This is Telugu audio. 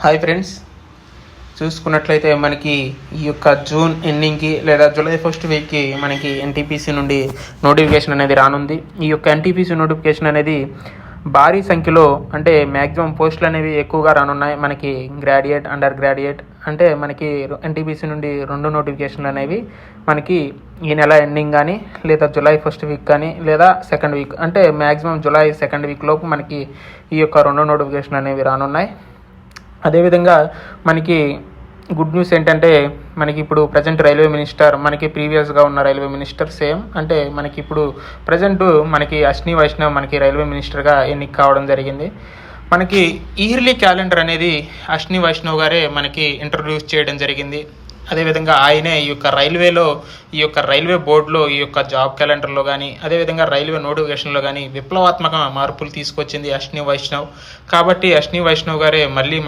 హాయ్ ఫ్రెండ్స్, చూసుకున్నట్లయితే మనకి ఈ యొక్క జూన్ ఎండింగ్కి లేదా జూలై ఫస్ట్ వీక్కి మనకి ఎన్టీపీసీ నుండి నోటిఫికేషన్ అనేది రానుంది. ఈ యొక్క ఎన్టీపీసీ నోటిఫికేషన్ అనేది భారీ సంఖ్యలో అంటే మ్యాక్సిమం పోస్టులు అనేవి ఎక్కువగా రానున్నాయి. మనకి గ్రాడ్యుయేట్, అండర్ గ్రాడ్యుయేట్ అంటే మనకి ఎన్టీపీసీ నుండి 2 నోటిఫికేషన్లు అనేవి మనకి ఈ నెల ఎండింగ్ కానీ లేదా జూలై ఫస్ట్ వీక్ కానీ లేదా సెకండ్ వీక్ అంటే మ్యాక్సిమం జూలై సెకండ్ వీక్ లోపు మనకి ఈ యొక్క 2 నోటిఫికేషన్ అనేవి రానున్నాయి. అదేవిధంగా మనకి గుడ్ న్యూస్ ఏంటంటే మనకి ఇప్పుడు ప్రజెంట్ రైల్వే మినిస్టర్ మనకి ప్రీవియస్గా ఉన్న రైల్వే మినిస్టర్ సేమ్ అంటే మనకి ఇప్పుడు ప్రజెంట్ మనకి అశ్విని వైష్ణవ్ మనకి రైల్వే మినిస్టర్గా ఎన్నిక కావడం జరిగింది. మనకి ఇయర్లీ క్యాలెండర్ అనేది అశ్విని వైష్ణవ్ గారే మనకి ఇంట్రడ్యూస్ చేయడం జరిగింది. అదేవిధంగా ఆయనే ఈ యొక్క రైల్వే బోర్డులో ఈ యొక్క జాబ్ క్యాలెండర్లో కానీ అదేవిధంగా రైల్వే నోటిఫికేషన్లో కానీ విప్లవాత్మక మార్పులు తీసుకొచ్చింది అశ్విని వైష్ణవ్. కాబట్టి అశ్విని వైష్ణవ్ గారే మళ్ళీ మనకి